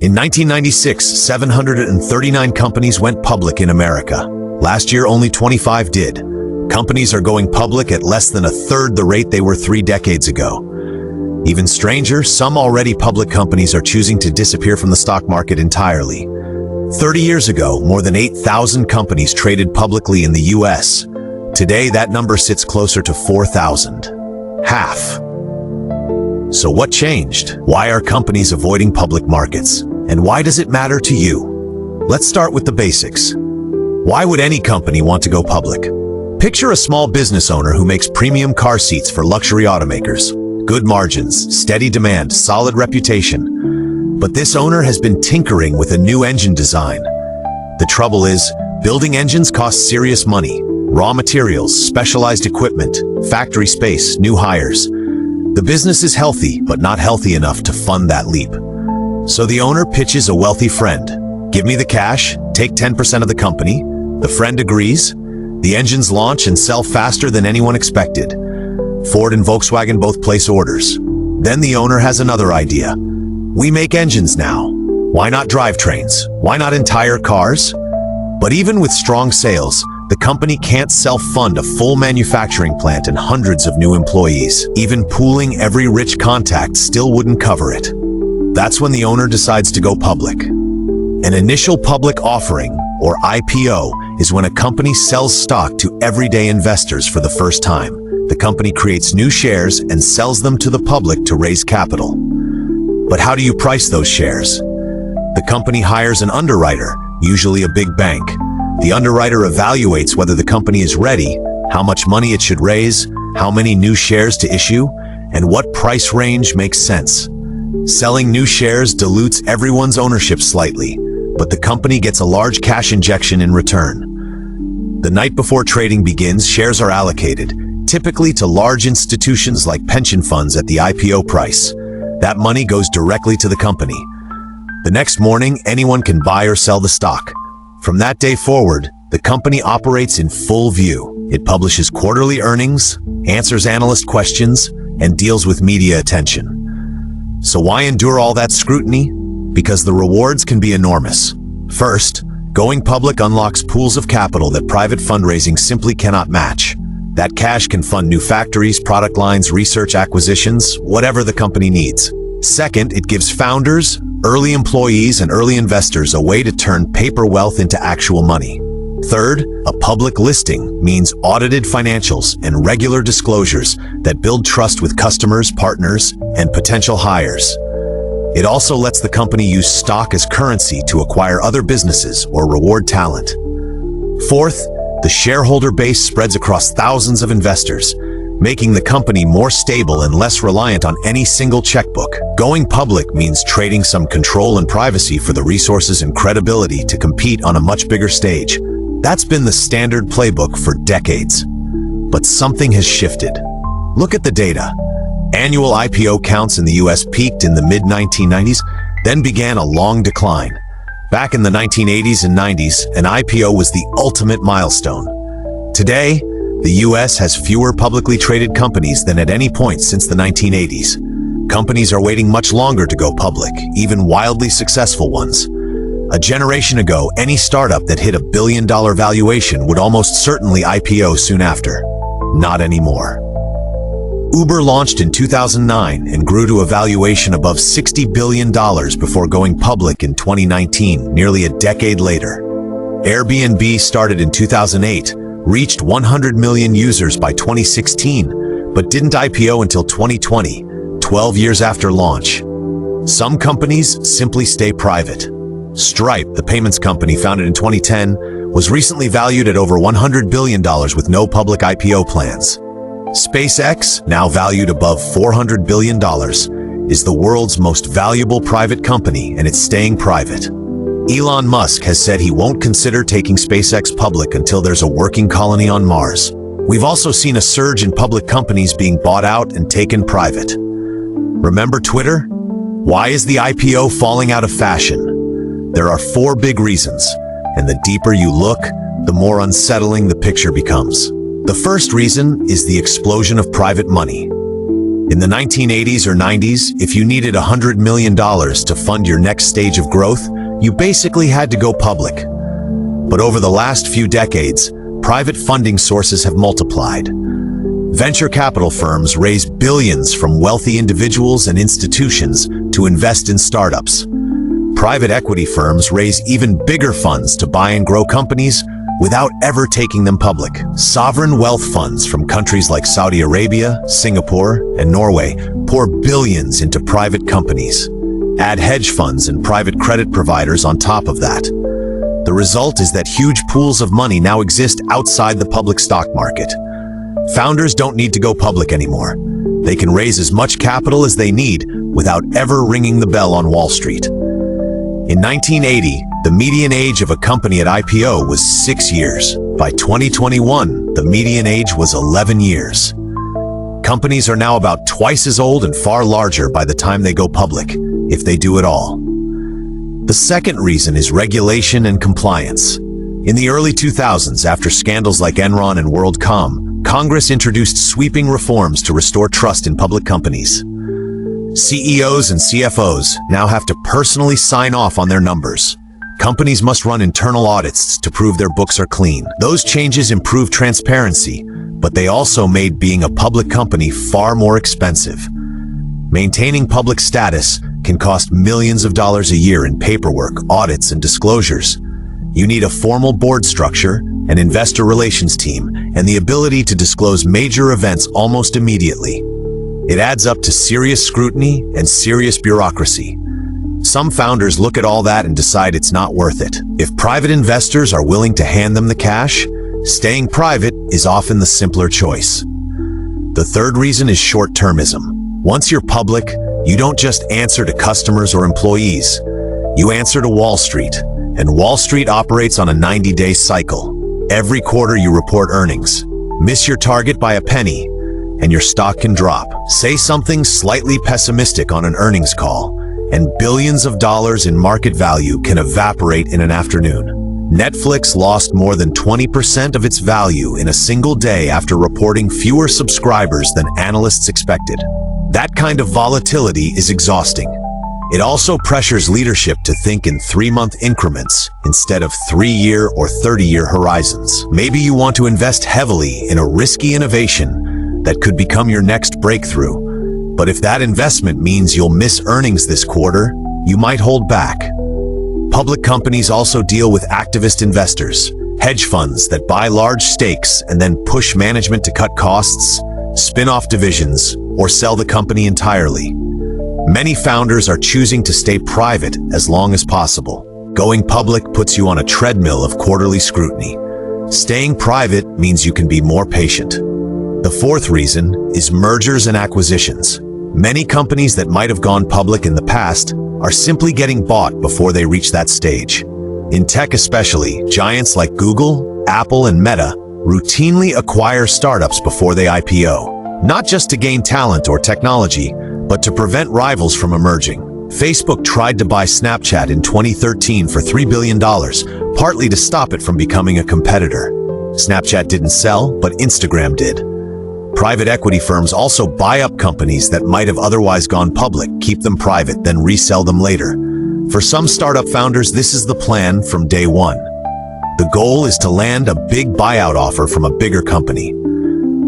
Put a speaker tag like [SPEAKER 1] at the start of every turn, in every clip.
[SPEAKER 1] In 1996, 739 companies went public in America. Last year, only 25 did. Companies are going public at less than a third the rate they were 3 decades ago. Even stranger, some already public companies are choosing to disappear from the stock market entirely. 30 years ago, more than 8,000 companies traded publicly in the US. Today, that number sits closer to 4,000. Half. So what changed? Why are companies avoiding public markets? And why does it matter to you? Let's start with the basics. Why would any company want to go public? Picture a small business owner who makes premium car seats for luxury automakers. Good margins, steady demand, solid reputation. But this owner has been tinkering with a new engine design. The trouble is, building engines costs serious money. Raw materials, specialized equipment, factory space, new hires. The business is healthy, but not healthy enough to fund that leap. So the owner pitches a wealthy friend. Give me the cash, take 10% of the company. The friend agrees. The engines launch and sell faster than anyone expected. Ford and Volkswagen both place orders. Then the owner has another idea. We make engines now. Why not drivetrains? Why not entire cars? But even with strong sales, the company can't self-fund a full manufacturing plant and hundreds of new employees. Even pooling every rich contact still wouldn't cover it. That's when the owner decides to go public. An initial public offering, or IPO, is when a company sells stock to everyday investors for the first time. The company creates new shares and sells them to the public to raise capital. But how do you price those shares? The company hires an underwriter, usually a big bank. The underwriter evaluates whether the company is ready, how much money it should raise, how many new shares to issue, and what price range makes sense. Selling new shares dilutes everyone's ownership slightly, but the company gets a large cash injection in return. The night before trading begins, shares are allocated, typically to large institutions like pension funds at the IPO price. That money goes directly to the company. The next morning, anyone can buy or sell the stock. From that day forward, the company operates in full view. It publishes quarterly earnings, answers analyst questions, and deals with media attention. So why endure all that scrutiny? Because the rewards can be enormous. First, going public unlocks pools of capital that private fundraising simply cannot match. That cash can fund new factories, product lines, research, acquisitions, whatever the company needs. Second, it gives founders, early employees, and early investors a way to turn paper wealth into actual money. Third, a public listing means audited financials and regular disclosures that build trust with customers, partners, and potential hires. It also lets the company use stock as currency to acquire other businesses or reward talent. Fourth, the shareholder base spreads across thousands of investors, making the company more stable and less reliant on any single checkbook. Going public means trading some control and privacy for the resources and credibility to compete on a much bigger stage. That's been the standard playbook for decades. But something has shifted. Look at the data. Annual IPO counts in the US peaked in the mid-1990s, then began a long decline. Back in the 1980s and 90s, an IPO was the ultimate milestone. Today, the US has fewer publicly traded companies than at any point since the 1980s. Companies are waiting much longer to go public, even wildly successful ones. A generation ago, any startup that hit $1 billion valuation would almost certainly IPO soon after. Not anymore. Uber launched in 2009 and grew to a valuation above $60 billion before going public in 2019, nearly a decade later. Airbnb started in 2008, reached 100 million users by 2016, but didn't IPO until 2020, 12 years after launch. Some companies simply stay private. Stripe, the payments company founded in 2010, was recently valued at over $100 billion with no public IPO plans. SpaceX, now valued above $400 billion, is the world's most valuable private company, and it's staying private. Elon Musk has said he won't consider taking SpaceX public until there's a working colony on Mars. We've also seen a surge in public companies being bought out and taken private. Remember Twitter? Why is the IPO falling out of fashion? There are 4 big reasons, and the deeper you look, the more unsettling the picture becomes. The first reason is the explosion of private money. In the 1980s or 90s, if you needed $100 million to fund your next stage of growth, you basically had to go public. But over the last few decades, private funding sources have multiplied. Venture capital firms raise billions from wealthy individuals and institutions to invest in startups. Private equity firms raise even bigger funds to buy and grow companies without ever taking them public. Sovereign wealth funds from countries like Saudi Arabia, Singapore, and Norway pour billions into private companies. Add hedge funds and private credit providers on top of that. The result is that huge pools of money now exist outside the public stock market. Founders don't need to go public anymore. They can raise as much capital as they need without ever ringing the bell on Wall Street. In 1980, the median age of a company at IPO was 6 years. By 2021, the median age was 11 years. Companies are now about twice as old and far larger by the time they go public, if they do at all. The second reason is regulation and compliance. In the early 2000s, after scandals like Enron and WorldCom, Congress introduced sweeping reforms to restore trust in public companies. CEOs and CFOs now have to personally sign off on their numbers. Companies must run internal audits to prove their books are clean. Those changes improve transparency, but they also made being a public company far more expensive. Maintaining public status can cost millions of dollars a year in paperwork, audits, and disclosures. You need a formal board structure, an investor relations team, and the ability to disclose major events almost immediately. It adds up to serious scrutiny and serious bureaucracy. Some founders look at all that and decide it's not worth it. If private investors are willing to hand them the cash, staying private is often the simpler choice. The third reason is short-termism. Once you're public, you don't just answer to customers or employees. You answer to Wall Street, and Wall Street operates on a 90-day cycle. Every quarter you report earnings. Miss your target by a penny, and your stock can drop. Say something slightly pessimistic on an earnings call, and billions of dollars in market value can evaporate in an afternoon. Netflix lost more than 20% of its value in a single day after reporting fewer subscribers than analysts expected. That kind of volatility is exhausting. It also pressures leadership to think in 3-month increments instead of 3-year or 30-year horizons. Maybe you want to invest heavily in a risky innovation that could become your next breakthrough. But if that investment means you'll miss earnings this quarter, you might hold back. Public companies also deal with activist investors, hedge funds that buy large stakes and then push management to cut costs, spin off divisions, or sell the company entirely. Many founders are choosing to stay private as long as possible. Going public puts you on a treadmill of quarterly scrutiny. Staying private means you can be more patient. The fourth reason is mergers and acquisitions. Many companies that might have gone public in the past are simply getting bought before they reach that stage. In tech especially, giants like Google, Apple, and Meta routinely acquire startups before they IPO, not just to gain talent or technology, but to prevent rivals from emerging. Facebook tried to buy Snapchat in 2013 for $3 billion, partly to stop it from becoming a competitor. Snapchat didn't sell, but Instagram did. Private equity firms also buy up companies that might have otherwise gone public, keep them private, then resell them later. For some startup founders, this is the plan from day one. The goal is to land a big buyout offer from a bigger company.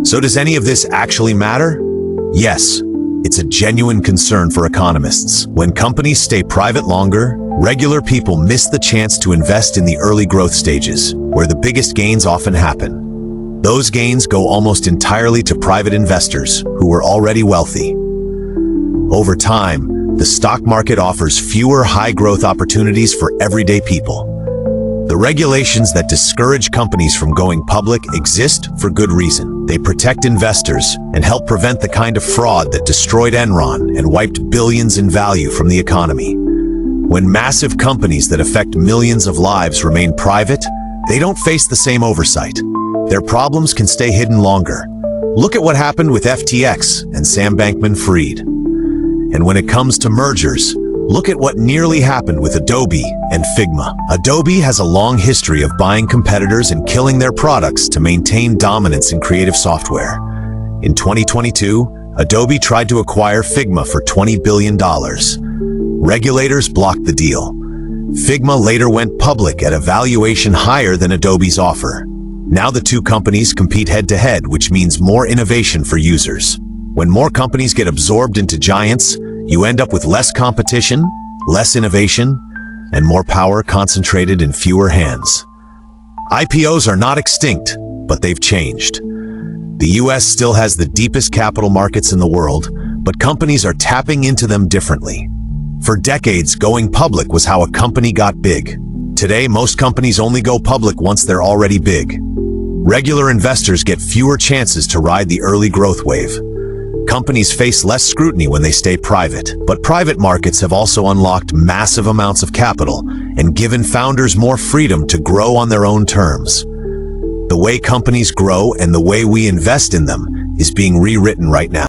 [SPEAKER 1] So does any of this actually matter? Yes, it's a genuine concern for economists. When companies stay private longer, regular people miss the chance to invest in the early growth stages, where the biggest gains often happen. Those gains go almost entirely to private investors who were already wealthy. Over time, the stock market offers fewer high-growth opportunities for everyday people. The regulations that discourage companies from going public exist for good reason. They protect investors and help prevent the kind of fraud that destroyed Enron and wiped billions in value from the economy. When massive companies that affect millions of lives remain private, they don't face the same oversight. Their problems can stay hidden longer. Look at what happened with FTX and Sam Bankman-Fried. And when it comes to mergers, look at what nearly happened with Adobe and Figma. Adobe has a long history of buying competitors and killing their products to maintain dominance in creative software. In 2022, Adobe tried to acquire Figma for $20 billion. Regulators blocked the deal. Figma later went public at a valuation higher than Adobe's offer. Now the two companies compete head-to-head, which means more innovation for users. When more companies get absorbed into giants, you end up with less competition, less innovation, and more power concentrated in fewer hands. IPOs are not extinct, but they've changed. The US still has the deepest capital markets in the world, but companies are tapping into them differently. For decades, going public was how a company got big. Today, most companies only go public once they're already big. Regular investors get fewer chances to ride the early growth wave. Companies face less scrutiny when they stay private, but private markets have also unlocked massive amounts of capital and given founders more freedom to grow on their own terms. The way companies grow and the way we invest in them is being rewritten right now.